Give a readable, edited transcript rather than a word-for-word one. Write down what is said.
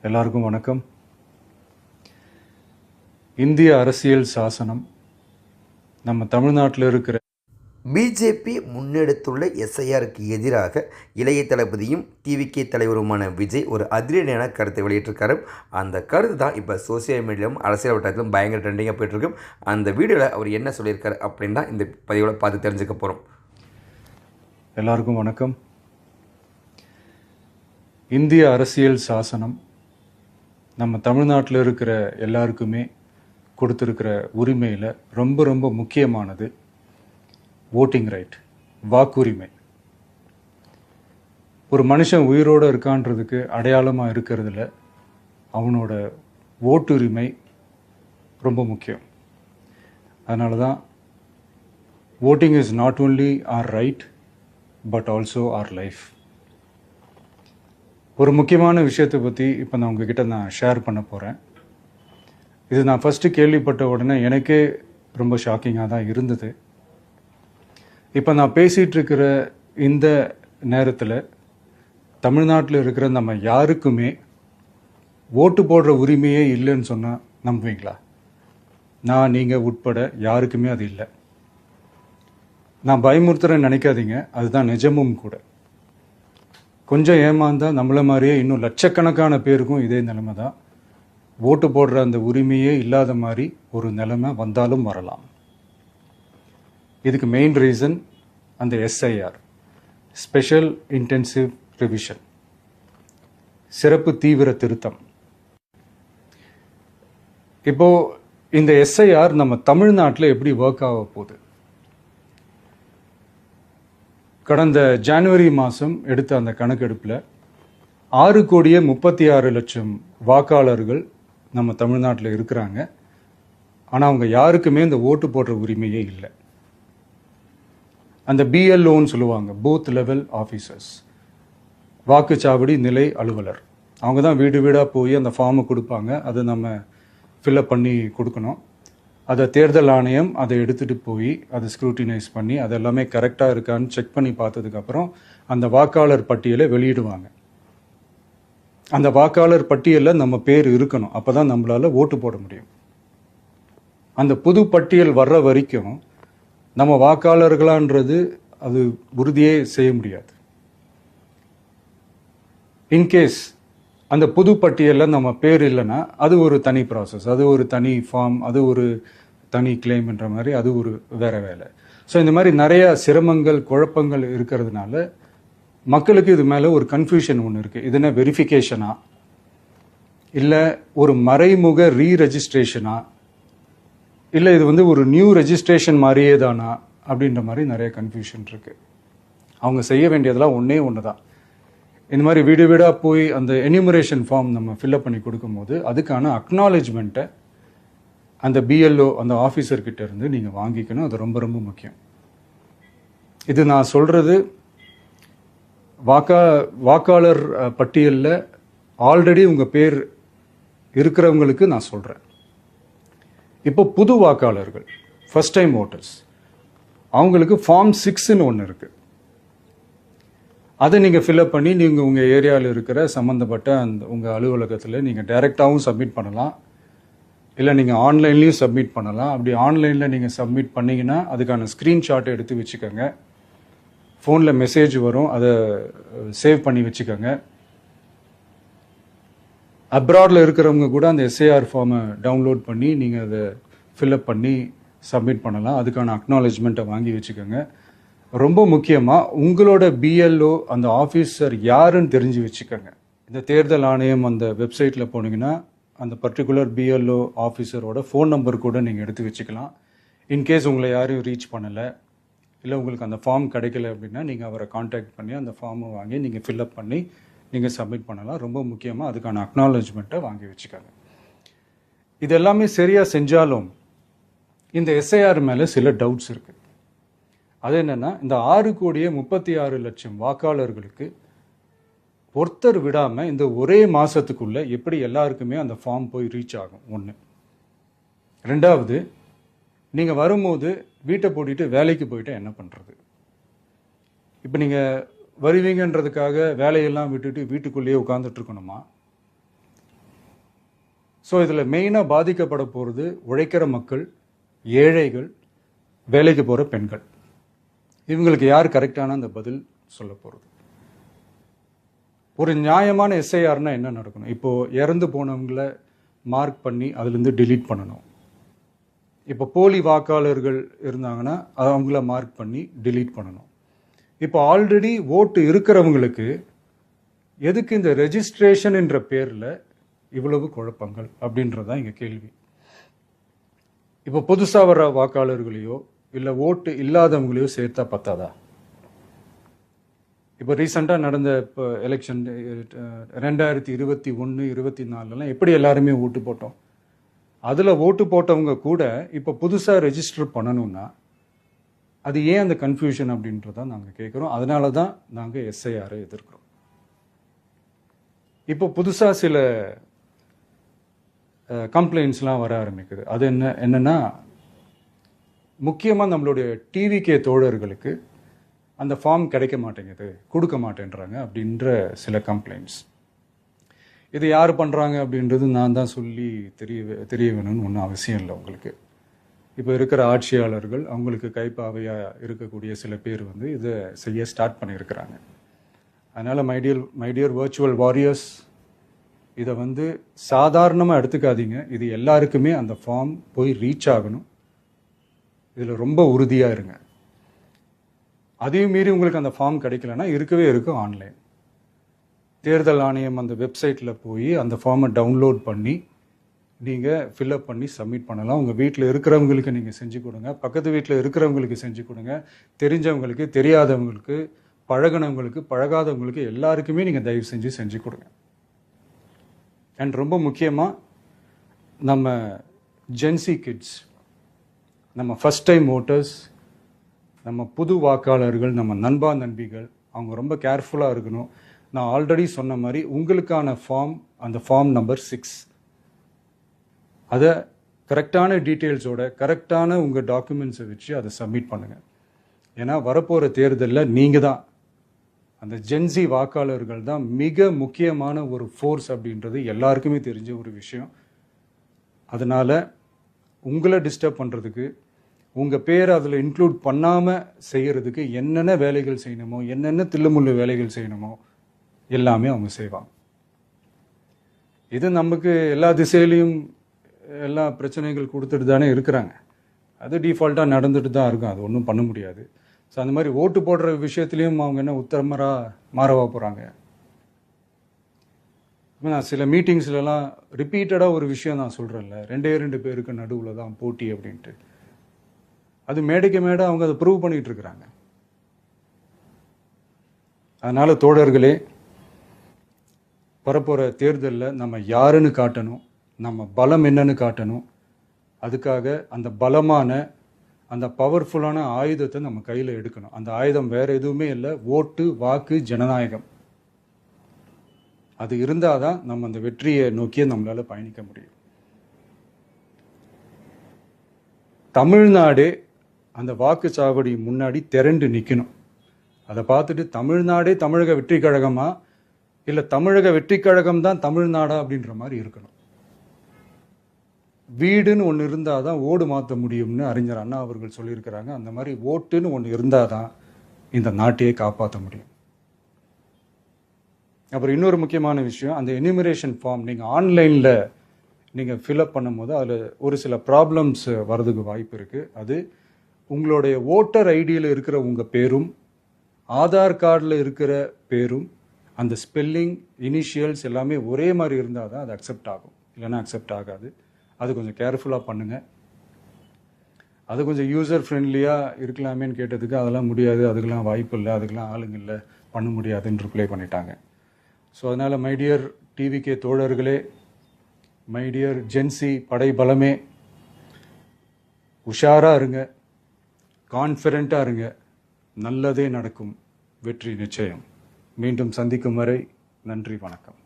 எல்லாருக்கும் வணக்கம். இந்திய அரசியல் சாசனம் நம்ம தமிழ்நாட்டில் இருக்கிற பிஜேபி முன்னெடுத்துள்ள எஸ்ஐஆருக்கு எதிராக இளைய தளபதியும் டிவிகே தலைவருமான விஜய் ஒரு அதிரடியான கருத்தை வெளியிட்டிருக்காரு. அந்த கருத்து தான் இப்போ சோசியல் மீடியாவிலும் அரசியல் வட்டாரத்திலும் பயங்கர ட்ரெண்டிங்காக போயிட்டுருக்கு. அந்த வீடியோவில் அவர் என்ன சொல்லியிருக்காரு அப்படின்னு தான் இந்த பதிவில் பார்த்து தெரிஞ்சுக்க போகிறோம். எல்லாருக்கும் வணக்கம். இந்திய அரசியல் சாசனம் நம்ம தமிழ்நாட்டில் இருக்கிற எல்லாருக்குமே கொடுத்துருக்கிற உரிமையில் ரொம்ப ரொம்ப முக்கியமானது ஓட்டிங் ரைட், வாக்குரிமை. ஒரு மனுஷன் உயிரோடு இருக்கான்றதுக்கு அடையாளமாக இருக்கிறதுல அவனோட ஓட்டுரிமை ரொம்ப முக்கியம். அதனால தான் voting is not only our right but also our life. ஒரு முக்கியமான விஷயத்தை பற்றி இப்போ நான் உங்ககிட்ட ஷேர் பண்ண போகிறேன். இது நான் ஃபஸ்ட்டு கேள்விப்பட்ட உடனே எனக்கே ரொம்ப ஷாக்கிங்காக தான் இருந்தது. இப்போ நான் பேசிகிட்டு இருக்கிற இந்த நேரத்தில் தமிழ்நாட்டில் இருக்கிற நம்ம யாருக்குமே ஓட்டு போடுற உரிமையே இல்லைன்னு சொன்னால் நம்புவீங்களா? நான் நீங்கள் உட்பட யாருக்குமே அது இல்லை. நான் பயமுறுத்துறேன்னு நினைக்காதீங்க, அதுதான் நிஜமும் கூட. கொஞ்சம் ஏமாந்தால் நம்மளை மாதிரியே இன்னும் லட்சக்கணக்கான பேருக்கும் இதே நிலைமை தான். ஓட்டு போடுற அந்த உரிமையே இல்லாத மாதிரி ஒரு நிலைமை வந்தாலும் வரலாம். இதுக்கு மெயின் ரீசன் அந்த எஸ்ஐஆர், ஸ்பெஷல் இன்டென்சிவ் ரிவிஷன், சிறப்பு தீவிர திருத்தம். இப்போ இந்த எஸ்ஐஆர் நம்ம தமிழ்நாட்டில் எப்படி ஒர்க் ஆக போகுது? கடந்த ஜனவரி மாதம் எடுத்த அந்த கணக்கெடுப்பில் 6,36,00,000 வாக்காளர்கள் நம்ம தமிழ்நாட்டில் இருக்கிறாங்க. ஆனால் அவங்க யாருக்குமே இந்த ஓட்டு போடுற உரிமையே இல்லை. அந்த பிஎல்ஓன்னு சொல்லுவாங்க, பூத் லெவல் ஆஃபீஸர்ஸ், வாக்குச்சாவடி நிலை அலுவலர். அவங்க தான் வீடு வீடாக போய் அந்த ஃபார்மை கொடுப்பாங்க. அதை நம்ம ஃபில்அப் பண்ணி கொடுக்கணும். அதை தேர்தல் ஆணையம் அதை எடுத்துகிட்டு போய் அதை ஸ்க்ரூட்டினைஸ் பண்ணி அதெல்லாமே கரெக்டாக இருக்கான்னு செக் பண்ணி பார்த்ததுக்கப்புறம் அந்த வாக்காளர் பட்டியலை வெளியிடுவாங்க. அந்த வாக்காளர் பட்டியலில் நம்ம பேர் இருக்கணும், அப்போ தான் நம்மளால் ஓட்டு போட முடியும். அந்த புது பட்டியல் வர்ற வரைக்கும் நம்ம வாக்காளர்களான்றது அது உறுதியே செய்ய முடியாது. இன்கேஸ் அந்த புது பட்டியலில் நம்ம பேர் இல்லைன்னா அது ஒரு தனி ப்ராசஸ், அது ஒரு தனி ஃபார்ம், அது ஒரு தனி கிளைம்ன்ற மாதிரி அது ஒரு வேற வேலை. ஸோ இந்த மாதிரி நிறைய சிரமங்கள் குழப்பங்கள் இருக்கிறதுனால மக்களுக்கு இது மேலே ஒரு கன்ஃபியூஷன் ஒன்று இருக்குது. இது என்ன வெரிஃபிகேஷனா இல்லை ஒரு மறைமுக ரீரெஜிஸ்ட்ரேஷனா இல்லை இது ஒரு நியூ ரெஜிஸ்ட்ரேஷன் மாதிரியே தானா அப்படின்ற மாதிரி நிறைய கன்ஃபியூஷன் இருக்குது. அவங்க செய்ய வேண்டியதெல்லாம் ஒன்று தான். இந்த மாதிரி வீடு வீடாக போய் அந்த எனிமரேஷன் ஃபார்ம் நம்ம ஃபில்அப் பண்ணி கொடுக்கும்போது அதுக்கான அக்னாலேஜ்மெண்ட்டை அந்த பிஎல்ஓ அந்த ஆஃபீஸர்கிட்ட இருந்து நீங்கள் வாங்கிக்கணும். அது ரொம்ப ரொம்ப முக்கியம். இது நான் சொல்கிறது வாக்காளர் பட்டியலில் ஆல்ரெடி உங்கள் பேர் இருக்கிறவங்களுக்கு நான் சொல்கிறேன். இப்போ புது வாக்காளர்கள், ஃபர்ஸ்ட் டைம் ஓட்டர்ஸ், அவங்களுக்கு ஃபார்ம் 6ன்னு ஒன்று இருக்குது. அதை நீங்கள் ஃபில்அப் பண்ணி நீங்கள் உங்கள் ஏரியாவில் இருக்கிற சம்மந்தப்பட்ட அந்த உங்கள் அலுவலகத்தில் நீங்கள் டைரெக்டாகவும் சப்மிட் பண்ணலாம், இல்லை நீங்கள் ஆன்லைன்லேயும் சப்மிட் பண்ணலாம். அப்படி ஆன்லைனில் நீங்கள் சப்மிட் பண்ணிங்கன்னா அதுக்கான ஸ்க்ரீன்ஷாட்டை எடுத்து வச்சுக்கோங்க. ஃபோனில் மெசேஜ் வரும், அதை சேவ் பண்ணி வச்சுக்கோங்க. அப்ராடில் இருக்கிறவங்க கூட அந்த எஸ்ஐஆர் ஃபார்மை டவுன்லோட் பண்ணி நீங்கள் அதை ஃபில்அப் பண்ணி சப்மிட் பண்ணலாம். அதுக்கான அக்னாலேஜ்மெண்ட்டை வாங்கி வச்சுக்கோங்க. ரொம்ப முக்கியமாக உங்களோட பிஎல்ஓ அந்த ஆஃபீஸர் யாருன்னு தெரிஞ்சு வச்சுக்கோங்க. இந்த தேர்தல் ஆணையம் அந்த வெப்சைட்டில் போனீங்கன்னா அந்த பர்டிகுலர் பிஎல்ஓ ஆஃபீஸரோட ஃபோன் நம்பர் கூட நீங்கள் எடுத்து வச்சுக்கலாம். இன்கேஸ் உங்களை யாரும் ரீச் பண்ணலை இல்லை உங்களுக்கு அந்த ஃபார்ம் கிடைக்கல அப்படின்னா நீங்கள் அவரை காண்டாக்ட் பண்ணி அந்த ஃபார்மை வாங்கி நீங்கள் ஃபில்அப் பண்ணி நீங்கள் சப்மிட் பண்ணலாம். ரொம்ப முக்கியமாக அதுக்கான அக்னாலேஜ்மெண்ட்டை வாங்கி வச்சுக்கோங்க. இது எல்லாமே சரியாக செஞ்சாலும் இந்த எஸ்ஐஆர் மேலே சில டவுட்ஸ் இருக்குது. அது என்னென்னா, இந்த 6,36,00,000 வாக்காளர்களுக்கு ஒருத்தர் விடாமல் இந்த ஒரே மாதத்துக்குள்ளே எப்படி எல்லாருக்குமே அந்த ஃபார்ம் போய் ரீச் ஆகும்? ஒன்று. ரெண்டாவது, நீங்கள் வரும்போது வீட்டை பூட்டிட்டு வேலைக்கு போயிட்டு என்ன பண்ணுறது? இப்போ நீங்கள் வருவீங்கன்றதுக்காக வேலையெல்லாம் விட்டுட்டு வீட்டுக்குள்ளேயே உட்காந்துட்டு இருக்கணுமா? ஸோ இதில் மெயினாக பாதிக்கப்பட போகிறது உழைக்கிற மக்கள், ஏழைகள், வேலைக்கு போகிற பெண்கள். இவங்களுக்கு யார் கரெக்டான அந்த பதில் சொல்ல போகிறது? ஒரு நியாயமான எஸ்ஐஆர்னா என்ன நடக்கணும்? இப்போது இறந்து போனவங்களை மார்க் பண்ணி அதுலேருந்து டிலீட் பண்ணணும். இப்போ போலி வாக்காளர்கள் இருந்தாங்கன்னா அவங்கள மார்க் பண்ணி டிலீட் பண்ணணும். இப்போ ஆல்ரெடி ஓட்டு இருக்கிறவங்களுக்கு எதுக்கு இந்த ரெஜிஸ்ட்ரேஷன் என்ற பேரில் இவ்வளவு குழப்பங்கள் அப்படின்றதான் இங்கே கேள்வி. இப்போ புதுசாக வர வாக்காளர்களையோ இல்லை ஓட்டு இல்லாதவங்களையோ சேர்த்தா பத்தாதா? இப்போ ரீசெண்டாக நடந்த இப்போ எலெக்ஷன் 2021, 24 எப்படி எல்லாருமே ஓட்டு போட்டோம்? அதில் ஓட்டு போட்டவங்க கூட இப்போ புதுசாக ரெஜிஸ்டர் பண்ணணும்னா அது ஏன் அந்த கன்ஃபியூஷன் அப்படின்றத நாங்கள் கேட்குறோம். அதனால தான் நாங்கள் எஸ்ஐஆரை எதிர்க்கிறோம். இப்போ புதுசாக சில கம்ப்ளைண்ட்ஸ்லாம் வர ஆரம்பிக்குது. அது என்னன்னா முக்கியமாக நம்மளுடைய டிவிகே தோழர்களுக்கு அந்த ஃபார்ம் கிடைக்க மாட்டேங்குது, கொடுக்க மாட்டேன்றாங்க அப்படின்ற சில கம்ப்ளைண்ட்ஸ். இது யார் பண்ணுறாங்க அப்படின்றது நான் தான் சொல்லி தெரிய வேணும்னு ஒன்றும் அவசியம் இல்லை உங்களுக்கு. இப்போ இருக்கிற ஆட்சியாளர்கள், அவங்களுக்கு கைப்பாவையாக இருக்கக்கூடிய சில பேர் இதை செய்ய ஸ்டார்ட் பண்ணியிருக்கிறாங்க. அதனால் மைடியர் வர்ச்சுவல் வாரியர்ஸ், இதை சாதாரணமாக எடுத்துக்காதீங்க. இது எல்லாருக்குமே அந்த ஃபார்ம் போய் ரீச் ஆகணும். இதில் ரொம்ப உறுதியாக இருங்க. அதையும் மீறி உங்களுக்கு அந்த ஃபார்ம் கிடைக்கலன்னா இருக்கவே இருக்கும் ஆன்லைன். தேர்தல் ஆணையம் அந்த வெப்சைட்டில் போய் அந்த ஃபார்மை டவுன்லோட் பண்ணி நீங்கள் ஃபில்அப் பண்ணி சப்மிட் பண்ணலாம். உங்கள் வீட்டில் இருக்கிறவங்களுக்கு நீங்கள் செஞ்சு கொடுங்க, பக்கத்து வீட்டில் இருக்கிறவங்களுக்கு செஞ்சு கொடுங்க, தெரிஞ்சவங்களுக்கு, தெரியாதவங்களுக்கு, பழகினவங்களுக்கு, பழகாதவங்களுக்கு எல்லாருக்குமே நீங்கள் தயவு செஞ்சு கொடுங்க. அண்ட் ரொம்ப முக்கியமாக நம்ம ஜென்சி கிட்ஸ், நம்ம ஃபஸ்ட் டைம் ஓட்டர்ஸ், நம்ம புது வாக்காளர்கள், நம்ம நண்பா நண்பிகள், அவங்க ரொம்ப கேர்ஃபுல்லாக இருக்கணும். நான் ஆல்ரெடி சொன்ன மாதிரி உங்களுக்கான ஃபார்ம், அந்த ஃபார்ம் நம்பர் 6, அதை கரெக்டான டீட்டெயில்ஸோட, கரெக்டான உங்கள் டாக்குமெண்ட்ஸை வச்சு அதை சப்மிட் பண்ணுங்கள். ஏன்னா வரப்போகிற தேர்தலில் நீங்கள் தான், அந்த ஜென்சி வாக்காளர்கள் தான் மிக முக்கியமான ஒரு ஃபோர்ஸ் அப்படின்றது எல்லாருக்குமே தெரிஞ்ச ஒரு விஷயம். அதனால் உங்களை டிஸ்டர்ப் பண்ணுறதுக்கு, உங்கள் பேரை அதில் இன்க்ளூட் பண்ணாமல் செய்கிறதுக்கு என்னென்ன வேலைகள் செய்யணுமோ, என்னென்ன தில்லுமுள்ளு வேலைகள் செய்யணுமோ எல்லாமே அவங்க செய்வாங்க. இது நமக்கு எல்லா திசையிலையும் எல்லா பிரச்சனைகள் கொடுத்துட்டு தானே இருக்கிறாங்க. அது டிஃபால்ட்டாக நடந்துட்டு தான் இருக்கும், அது ஒன்றும் பண்ண முடியாது. ஸோ அந்த மாதிரி ஓட்டு போடுற விஷயத்துலையும் அவங்க என்ன உத்தரமராக மாறவா போகிறாங்க? நான் சில மீட்டிங்ஸ்லலாம் ரிப்பீட்டடாக ஒரு விஷயம் நான் சொல்கிறேன்ல, 2 பேருக்கு நடுவில் தான் போட்டி அப்படின்ட்டு. அது மேடைக்கு மேடை அவங்க அதை ப்ரூவ் பண்ணிட்டு இருக்கிறாங்க. அதனால தோழர்களே, வரப்போகிற தேர்தலில் நம்ம யாருன்னு காட்டணும், நம்ம பலம் என்னன்னு காட்டணும். அதுக்காக அந்த பலமான, அந்த பவர்ஃபுல்லான ஆயுதத்தை நம்ம கையில் எடுக்கணும். அந்த ஆயுதம் வேற எதுவுமே இல்லை, ஓட்டு, வாக்கு, ஜனநாயகம். அது இருந்தால் தான் நம்ம அந்த வெற்றியை நோக்கியே நம்மளால் பயணிக்க முடியும். தமிழ்நாடே அந்த வாக்குச்சாவடி முன்னாடி திரண்டு நிற்கணும். அதை பார்த்துட்டு தமிழ்நாடே தமிழக வெற்றி கழகமா, இல்லை தமிழக வெற்றி கழகம் தான் தமிழ்நாடா அப்படின்ற மாதிரி இருக்கணும். வீடுன்னு ஒன்று இருந்தால் தான் ஓடு மாற்ற முடியும்னு அறிஞர் அண்ணா அவர்கள் சொல்லியிருக்கிறாங்க. அந்த மாதிரி ஓட்டுன்னு ஒன்று இருந்தால் தான் இந்த நாட்டையே காப்பாற்ற முடியும். அப்புறம் இன்னொரு முக்கியமான விஷயம், அந்த எனிமரேஷன் ஃபார்ம் நீங்கள் ஆன்லைனில் நீங்கள் ஃபில்அப் பண்ணும்போது அதில் ஒரு சில ப்ராப்ளம்ஸ் வர்றதுக்கு வாய்ப்பு இருக்குது. அது உங்களுடைய ஓட்டர் ஐடியில் இருக்கிற உங்கள் பேரும், ஆதார் கார்டில் இருக்கிற பேரும், அந்த ஸ்பெல்லிங், இனிஷியல்ஸ் எல்லாமே ஒரே மாதிரி இருந்தால் தான் அது அக்செப்ட் ஆகும், இல்லைன்னா அக்செப்ட் ஆகாது. அது கொஞ்சம் கேர்ஃபுல்லாக பண்ணுங்கள். அது கொஞ்சம் யூசர் ஃப்ரெண்ட்லியாக இருக்கலாமேன்னு கேட்டதுக்கு அதெல்லாம் முடியாது, அதுக்கெல்லாம் வாய்ப்பு இல்லை, அதுக்கெல்லாம் ஆளுங்க இல்லை, பண்ண முடியாதுன்னு ரிப்ளை பண்ணிட்டாங்க. ஸோ அதனால் மைடியர் டிவிகே தோழர்களே, மைடியர் ஜென்சி படை பலமே, உஷாராக இருங்க, கான்ஃபிடென்ட்டாக இருங்க, நல்லதே நடக்கும், வெற்றி நிச்சயம். மீண்டும் சந்திக்கும் வரை நன்றி, வணக்கம்.